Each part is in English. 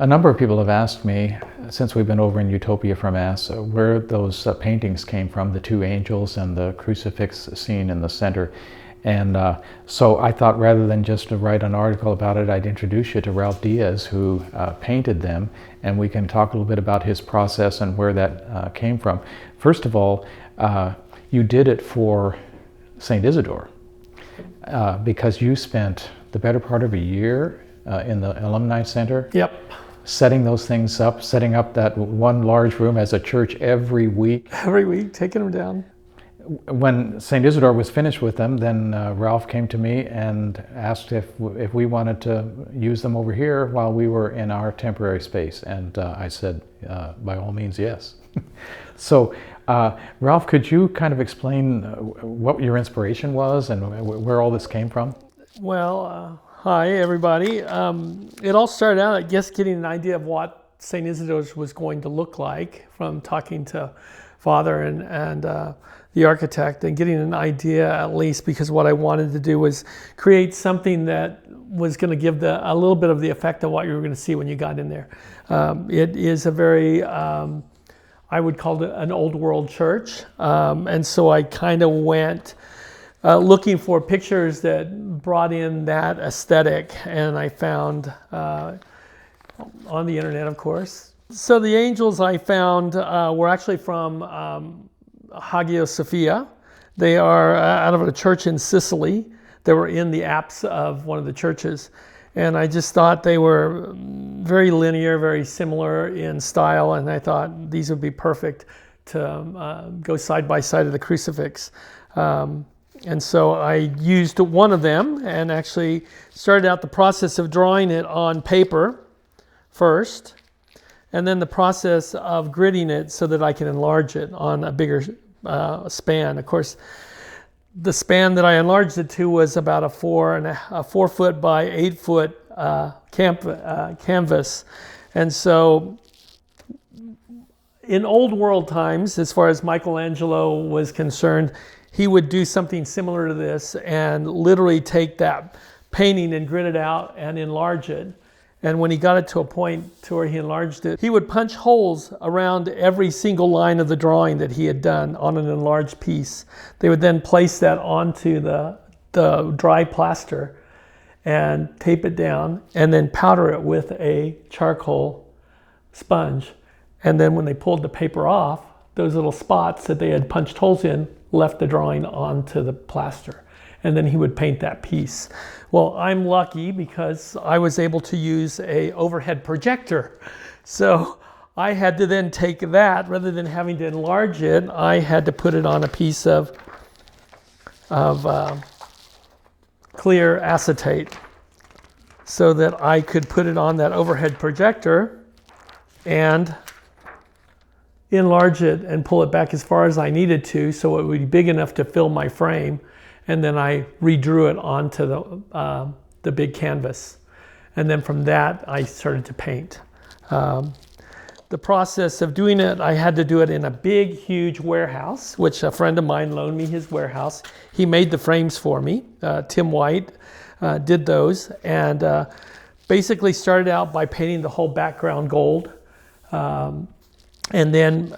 A number of people have asked me, since we've been over in Utopia for Mass, where those paintings came from, the two angels and the crucifix scene in the center. And so I thought rather than just to write an article about it, I'd introduce you to Ralph Diaz, who painted them, and we can talk a little bit about his process and where that came from. First of all, you did it for St. Isidore, because you spent the better part of a year in the Alumni Center. Yep. Setting those things up, setting up that one large room as a church every week. Every week, taking them down. When St. Isidore was finished with them, then Ralph came to me and asked if we wanted to use them over here while we were in our temporary space. And I said, by all means, yes. So, Ralph, could you kind of explain what your inspiration was and where all this came from? Well, hi, everybody. It all started out, I guess, getting an idea of what St. Isidore's was going to look like from talking to Father and the architect, and getting an idea at least, because what I wanted to do was create something that was going to give a little bit of the effect of what you were going to see when you got in there. It is a very, I would call it an old world church. And so I kind of went looking for pictures that brought in that aesthetic, and I found on the internet, of course. So the angels I found were actually from Hagia Sophia. They are out of a church in Sicily. They were in the apse of one of the churches, and I just thought they were very linear, very similar in style, and I thought these would be perfect to go side by side of the crucifix. And so I used one of them and actually started out the process of drawing it on paper first, and then the process of gridding it so that I can enlarge it on a bigger span. Of course, the span that I enlarged it to was about a 4 foot by 8 foot canvas. And so in old world times, as far as Michelangelo was concerned, he would do something similar to this and literally take that painting and grid it out and enlarge it. And when he got it to a point to where he enlarged it, he would punch holes around every single line of the drawing that he had done on an enlarged piece. They would then place that onto the dry plaster and tape it down, and then powder it with a charcoal sponge. And then when they pulled the paper off, those little spots that they had punched holes in left the drawing onto the plaster. And then he would paint that piece. Well, I'm lucky because I was able to use a overhead projector. So I had to then take that, rather than having to enlarge it, I had to put it on a piece of clear acetate so that I could put it on that overhead projector and enlarge it and pull it back as far as I needed to so it would be big enough to fill my frame. And then I redrew it onto the big canvas. And then from that, I started to paint. The process of doing it, I had to do it in a big, huge warehouse, which a friend of mine loaned me his warehouse. He made the frames for me. Tim White did those, and basically started out by painting the whole background gold. And then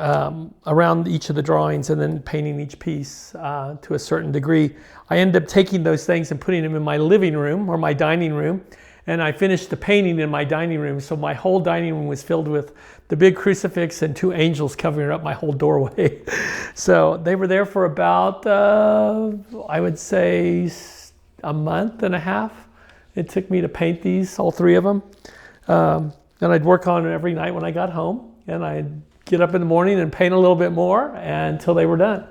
around each of the drawings, and then painting each piece to a certain degree. I ended up taking those things and putting them in my living room or my dining room, and I finished the painting in my dining room. So my whole dining room was filled with the big crucifix and two angels covering up my whole doorway. So they were there for about, I would say, a month and a half. It took me to paint these, all three of them. And I'd work on it every night when I got home, and I'd get up in the morning and paint a little bit more until they were done.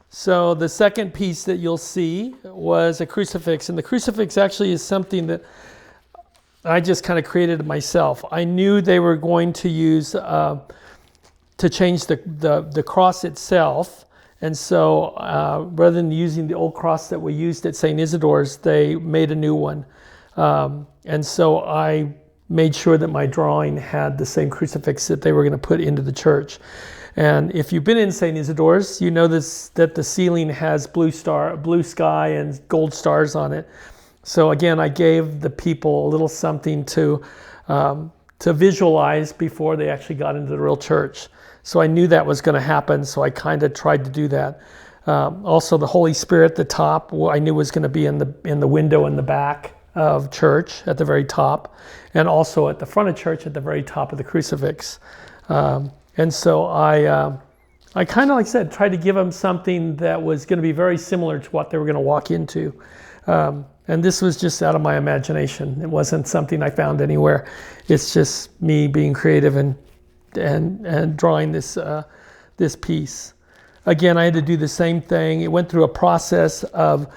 So the second piece that you'll see was a crucifix, and the crucifix actually is something that I just kind of created myself. I knew they were going to use to change the cross itself, and so rather than using the old cross that we used at St. Isidore's, they made a new one. And so I made sure that my drawing had the same crucifix that they were going to put into the church. And if you've been in St. Isidore's, you know that the ceiling has blue sky and gold stars on it. So again, I gave the people a little something to to visualize before they actually got into the real church. So I knew that was going to happen, so I kind of tried to do that. Also, the Holy Spirit at the top, I knew was going to be in the window in the back of church at the very top, and also at the front of church at the very top of the crucifix. And so I kind of, like I said, tried to give them something that was going to be very similar to what they were going to walk into. And this was just out of my imagination. It wasn't something I found anywhere. It's just me being creative and drawing this piece. Again, I had to do the same thing. It went through a process of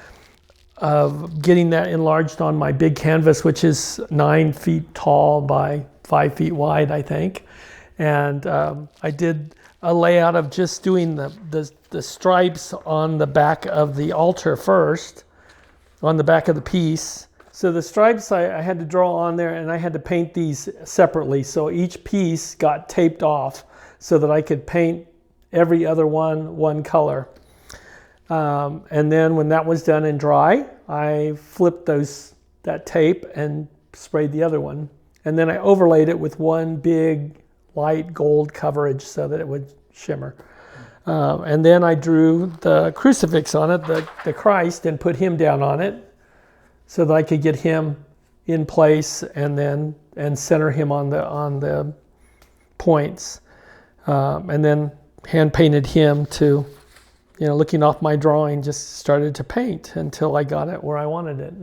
getting that enlarged on my big canvas, which is 9 feet tall by 5 feet wide, I think. And I did a layout of just doing the stripes on the back of the altar first, on the back of the piece. So the stripes I had to draw on there, and I had to paint these separately. So each piece got taped off so that I could paint every other one color. And then when that was done and dry, I flipped that tape and sprayed the other one. And then I overlaid it with one big light gold coverage so that it would shimmer. And then I drew the crucifix on it, the Christ, and put him down on it so that I could get him in place and center him on the points. And then hand painted him to, looking off my drawing, just started to paint until I got it where I wanted it.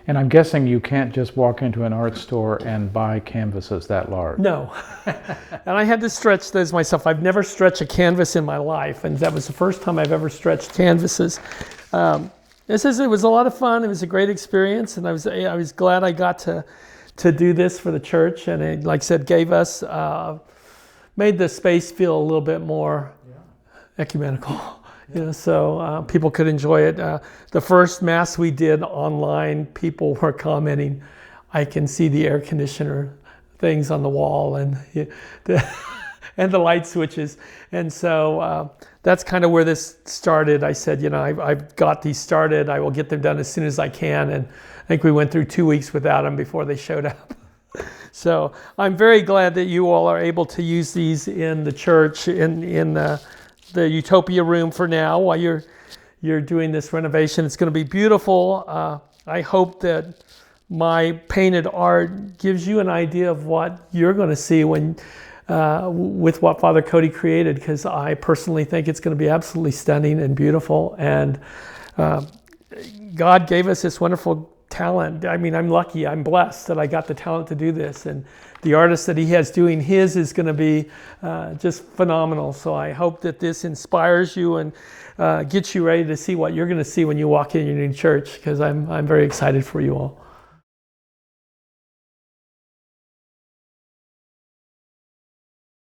And I'm guessing you can't just walk into an art store and buy canvases that large. No. And I had to stretch those myself. I've never stretched a canvas in my life, and that was the first time I've ever stretched canvases. It was a lot of fun. It was a great experience, and I was glad I got to do this for the church. And it, like I said, gave us, made the space feel a little bit more ecumenical. So people could enjoy it. The first mass we did online, people were commenting, I can see the air conditioner things on the wall and the light switches. And so that's kind of where this started. I said, I've got these started. I will get them done as soon as I can. And I think we went through 2 weeks without them before they showed up. So I'm very glad that you all are able to use these in the church, in the Utopia Room for now while you're doing this renovation. It's going to be beautiful. I hope that my painted art gives you an idea of what you're going to see when with what Father Coady created, because I personally think it's going to be absolutely stunning and beautiful. And God gave us this wonderful talent. I mean, I'm lucky, I'm blessed that I got the talent to do this, and the artist that he has doing his is going to be just phenomenal. So I hope that this inspires you and gets you ready to see what you're going to see when you walk in your new church, because I'm very excited for you all.